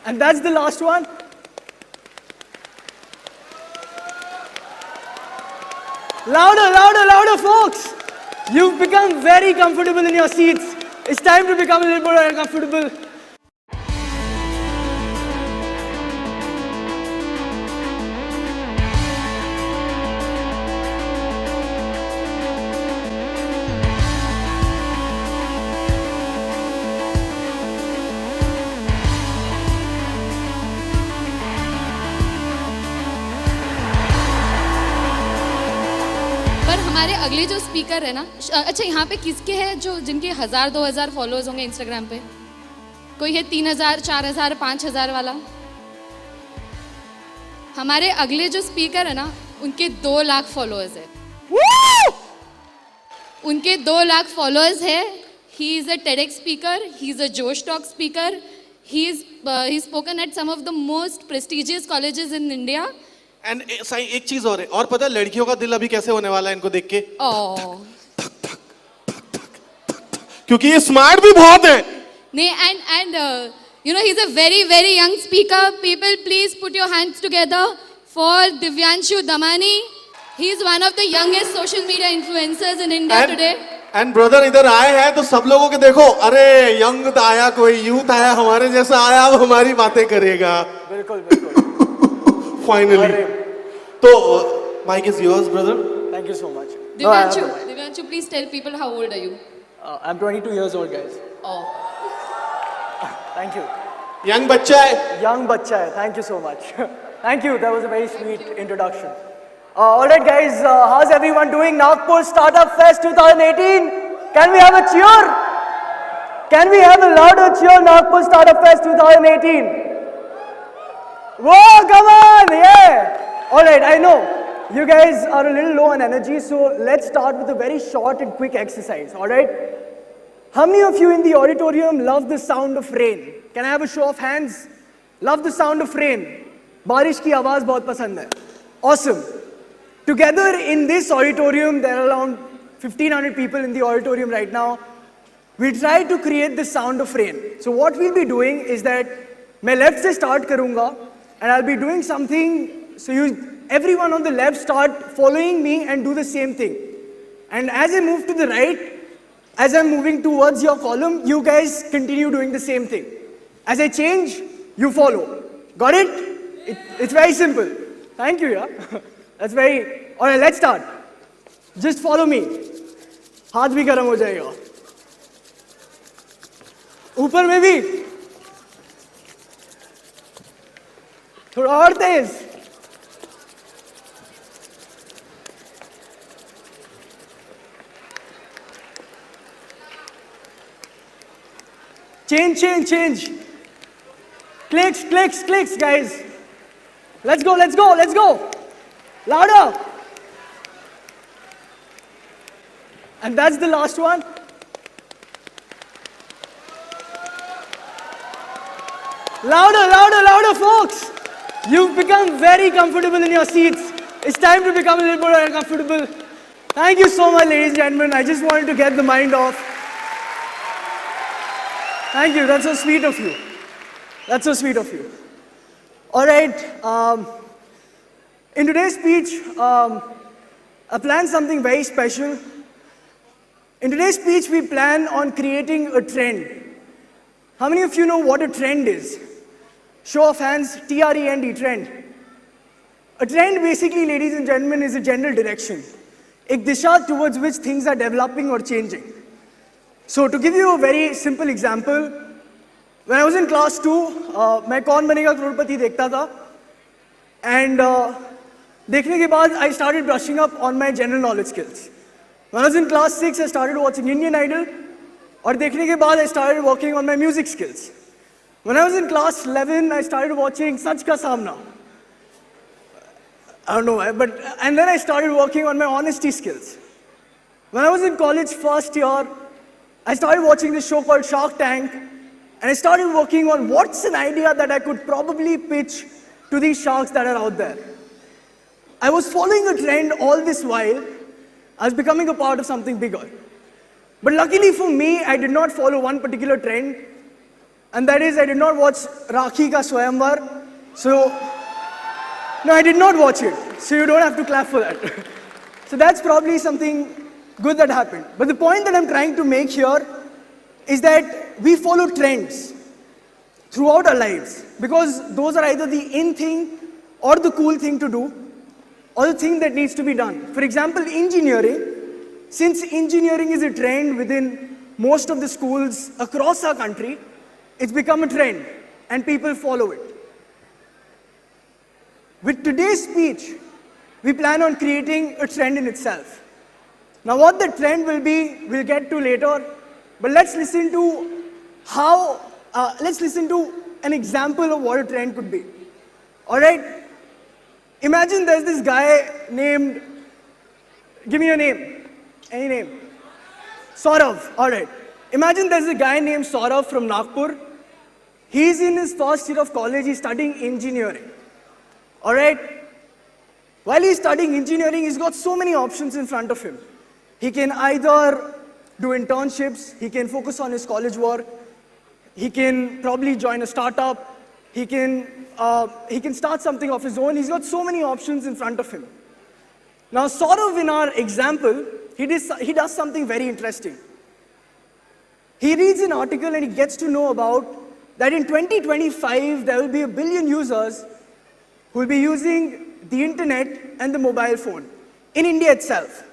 And that's the last one. Louder, louder, louder, folks. You've become very comfortable in your seats. It's time to become a little more uncomfortable. पर हमारे अगले जो speaker है ना, अच्छा यहाँ पे किसके हैं जो जिनके 1000-2000 फॉलोअर्स होंगे इंस्टाग्राम पे? कोई है 3000, 4000, 5000 वाला? हमारे अगले जो स्पीकर है ना, उनके 2 लाख फॉलोअर्स है। उनके 2 लाख फॉलोअर्स है। He is a TEDx speaker, he is a Josh talk speaker, he spoken at some of the most prestigious colleges in India. And Sai एक चीज और है, और पता है लड़कियों का दिल अभी कैसे होने वाला है इनको देख के? क्योंकि ये स्मार्ट भी बहुत है। नहीं, and you know, he's a very very young speaker. People, please put your hands together for Divyanshu Damani. He is one of the youngest social media influencers in India today. And brother इधर आए हैं तो सब लोगों के देखो, अरे young आया, कोई यूथ आया, हमारे जैसा आया, अब हमारी बातें करेगा। बिल्कुल बिल्कुल। फाइनली तो mike is yours brother. Thank you so much. Divyanshu, please tell people how old are you? I'm 22 years old, guys. Oh. Thank you. Young बच्चा है। Young bacha hai. Thank you so much. Thank you. That was a very sweet introduction. All right, guys. How's everyone doing? Nagpur Startup Fest 2018. Can we have a cheer? Can we have a louder cheer? Nagpur Startup Fest 2018. Whoa, come on, yeah. All right, I know you guys are a little low on energy, so let's start with a very short and quick exercise. All right. How many of you in the auditorium love the sound of rain? Can I have a show of hands? Love the sound of rain. बारिश की आवाज बहुत पसंद है. Awesome. Together in this auditorium, there are around 1500 people in the auditorium right now. We try to create the sound of rain. So what we'll be doing is that मैं left से start करूँगा, and I'll be doing something. So everyone on the left start following me and do the same thing. And as I move to the right, as I'm moving towards your column, you guys continue doing the same thing. As I change, you follow. Got it? It's very simple. Thank you, yeah. That's very... All right, let's start. Just follow me. हाथ भी गर्म हो जाएगा. ऊपर में भी. थोड़ा और तेज. Change. Clicks, guys. Let's go. Louder. And that's the last one. Louder, folks. You've become very comfortable in your seats. It's time to become a little more uncomfortable. Thank you so much, ladies and gentlemen. I just wanted to get the mind off. Thank you. That's so sweet of you. All right. In today's speech, I planned something very special. In today's speech, we plan on creating a trend. How many of you know what a trend is? Show of hands. TREND, trend. A trend, basically, ladies and gentlemen, is a general direction. एक दिशा towards which things are developing or changing. So to give you a very simple example, when I was in class 2, मैं कौन बनेगा करोड़पति देखता था, and देखने के बाद I started brushing up on my general knowledge skills. When I was in class 6, I started watching Indian Idol, और देखने के बाद I started working on my music skills. When I was in class 11, I started watching Sach Ka Samna. I don't know why, and then I started working on my honesty skills. When I was in college first year, I started watching this show called Shark Tank, and I started working on what's an idea that I could probably pitch to these sharks that are out there. I was following a trend all this while. I was becoming a part of something bigger. But luckily for me, I did not follow one particular trend. And that is, I did not watch Rakhi Ka Swayamvar. So, no, I did not watch it. So you don't have to clap for that. So that's probably something good that happened. But the point that I'm trying to make here is that we follow trends throughout our lives because those are either the in thing or the cool thing to do or the thing that needs to be done. For example, engineering. Since engineering is a trend within most of the schools across our country, it's become a trend and people follow it. With today's speech, we plan on creating a trend in itself. Now what the trend will be, we'll get to later, but let's listen to an example of what a trend could be. All right? Imagine there's this guy named, give me a name, any name. Saurav, all right. Imagine there's a guy named Saurav from Nagpur. He's in his first year of college, he's studying engineering. All right? While he's studying engineering, he's got so many options in front of him. He can either do internships, he can focus on his college work, he can probably join a startup, he can start something of his own. He's got so many options in front of him. Now, Saurav, in our example, he does something very interesting. He reads an article and he gets to know about that in 2025, there will be 1 billion users who will be using the internet and the mobile phone in India itself.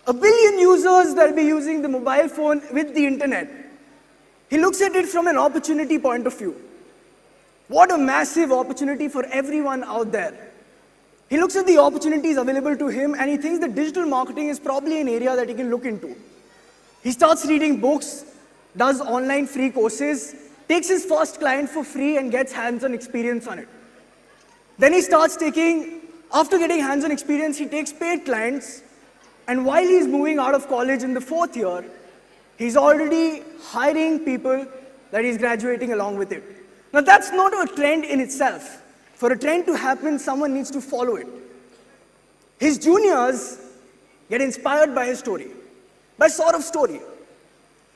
1 billion users that will be using the mobile phone with the internet. He looks at it from an opportunity point of view. What a massive opportunity for everyone out there. He looks at the opportunities available to him and he thinks that digital marketing is probably an area that he can look into. He starts reading books, does online free courses, takes his first client for free and gets hands-on experience on it. Then he starts after getting hands-on experience, he takes paid clients, and while he's moving out of college in the 4th year, he's already hiring people that he's graduating along with it. Now that's not a trend in itself. For a trend to happen, someone needs to follow it. His juniors get inspired by his story, by Saurav's story.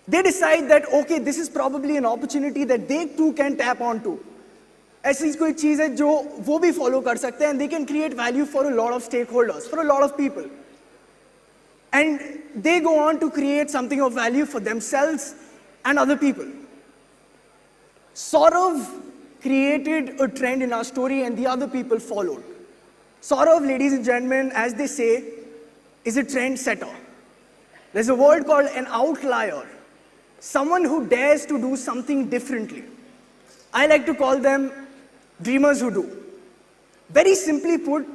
They decide that, okay, this is probably an opportunity that they too can tap onto. ऐसी कोई चीज़ है जो वो भी follow कर सकते हैं and they can create value for a lot of stakeholders, for a lot of people. And they go on to create something of value for themselves and other people. Saurav created a trend in our story and the other people followed. Saurav, ladies and gentlemen, as they say, is a trend setter. There's a word called an outlier, someone who dares to do something differently. I like to call them dreamers who do. Very simply put,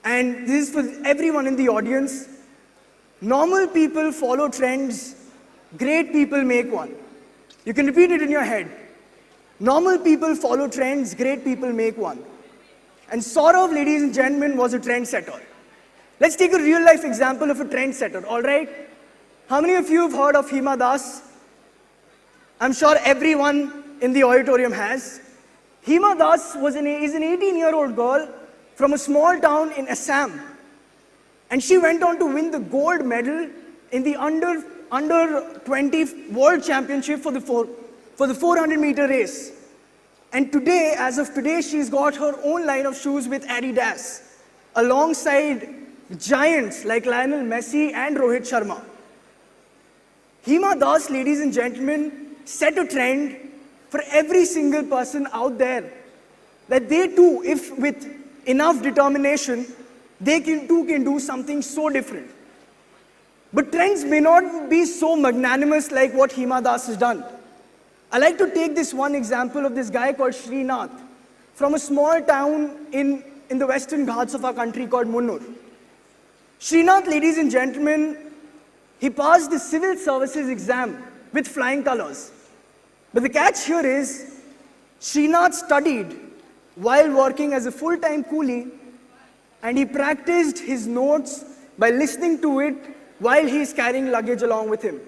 and this is for everyone in the audience, normal people follow trends, great people make one. You can repeat it in your head. Normal people follow trends, great people make one. And Saurav, ladies and gentlemen, was a trendsetter. Let's take a real life example of a trendsetter, all right? How many of you have heard of Hima Das? I'm sure everyone in the auditorium has. Hima Das is an 18-year-old girl from a small town in Assam. And she went on to win the gold medal in the under 20 World Championship for the 400-meter race. And today, as of today, she's got her own line of shoes with Adidas, alongside giants like Lionel Messi and Rohit Sharma. Hima Das, ladies and gentlemen, set a trend for every single person out there that they too, if with enough determination, they too can do something so different. But trends may not be so magnanimous like what Hima Das has done. I like to take this one example of this guy called Srinath from a small town in the western Ghats of our country called Munnur. Srinath, ladies and gentlemen, he passed the civil services exam with flying colors. But the catch here is, Srinath studied while working as a full-time coolie, and he practiced his notes by listening to it while he's carrying luggage along with him.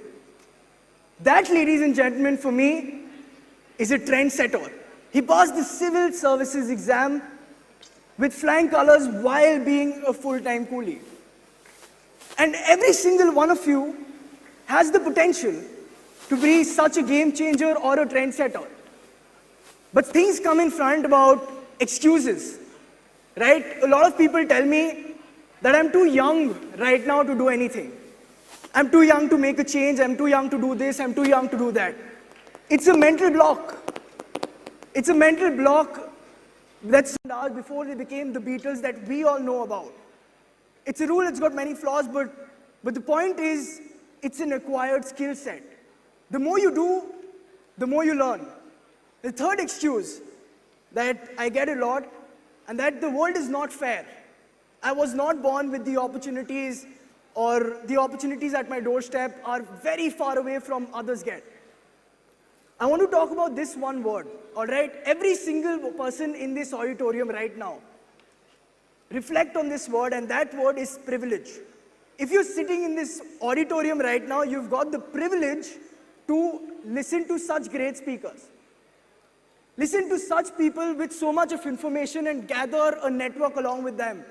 That, ladies and gentlemen, for me, is a trendsetter. He passed the civil services exam with flying colors while being a full-time coolie. And every single one of you has the potential to be such a game changer or a trendsetter. But things come in front about excuses, right? A lot of people tell me that I'm too young right now to do anything. I'm too young to make a change. I'm too young to do this. I'm too young to do that. It's a mental block. It's a mental block that started before they became the Beatles that we all know about. It's a rule, it's got many flaws, but the point is, it's an acquired skill set. The more you do, the more you learn. The third excuse that I get a lot, and that the world is not fair. I was not born with the opportunities, or the opportunities at my doorstep are very far away from others get. I want to talk about this one word, all right? Every single person in this auditorium right now, reflect on this word, and that word is privilege. If you're sitting in this auditorium right now, you've got the privilege to listen to such great speakers. Listen to such people with so much of information and gather a network along with them.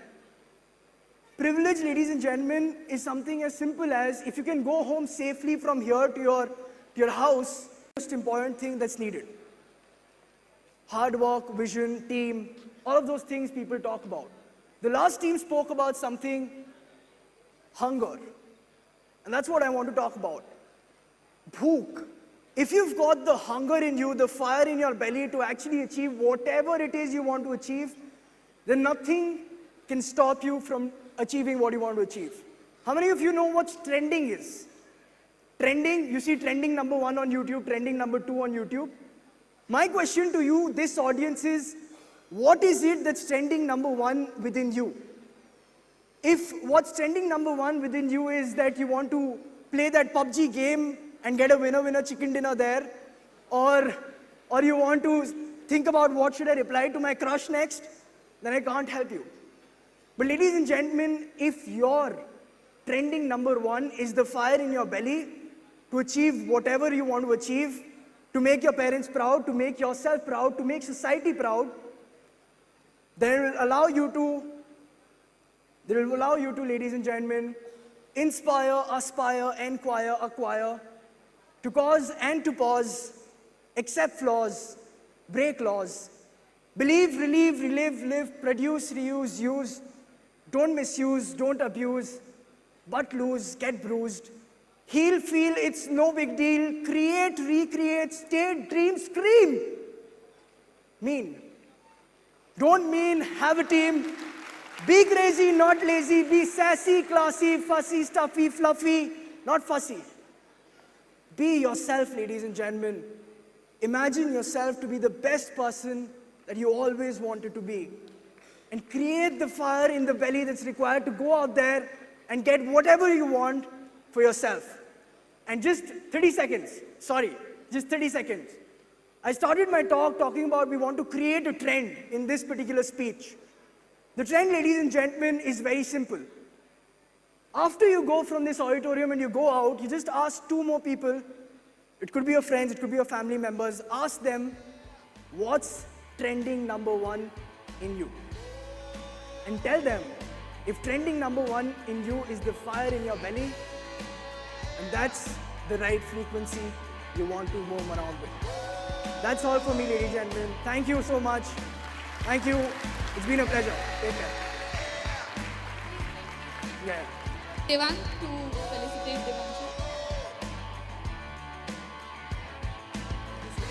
Privilege, ladies and gentlemen, is something as simple as if you can go home safely from here to your house, most important thing that's needed. Hard work, vision, team, all of those things people talk about. The last team spoke about something, hunger. And that's what I want to talk about. Bhook. If you've got the hunger in you, the fire in your belly to actually achieve whatever it is you want to achieve, then nothing can stop you from achieving what you want to achieve. How many of you know what trending is? Trending, you see trending number 1 on YouTube, trending number 2 on YouTube. My question to you, this audience is, what is it that's trending number 1 within you? If what's trending number 1 within you is that you want to play that PUBG game and get a winner chicken dinner there, or you want to think about what should I reply to my crush next, then I can't help you. But ladies and gentlemen, if your trending number 1 is the fire in your belly to achieve whatever you want to achieve, to make your parents proud, to make yourself proud, to make society proud, then it will allow you to, ladies and gentlemen, inspire, aspire, enquire, acquire, to cause and to pause, accept flaws, break laws, believe, relieve, relive, live, produce, reuse, use, don't misuse, don't abuse, but lose, get bruised, heal, feel, it's no big deal, create, recreate, state, dream, scream. Mean. Don't mean, have a team. Be crazy, not lazy. Be sassy, classy, fussy, stuffy, fluffy, not fussy. Be yourself, ladies and gentlemen. Imagine yourself to be the best person that you always wanted to be. And create the fire in the belly that's required to go out there and get whatever you want for yourself. And just 30 seconds, just 30 seconds. I started my talk talking about we want to create a trend in this particular speech. The trend, ladies and gentlemen, is very simple. After you go from this auditorium and you go out, you just ask 2 more people, it could be your friends, it could be your family members, ask them, what's trending number 1 in you? And tell them, if trending number 1 in you is the fire in your belly, and that's the right frequency you want to move around with. That's all for me, ladies and gentlemen. Thank you so much. Thank you. It's been a pleasure. Take care. Yeah. Devang to felicitate Devanshu.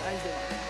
Thanks, Devang.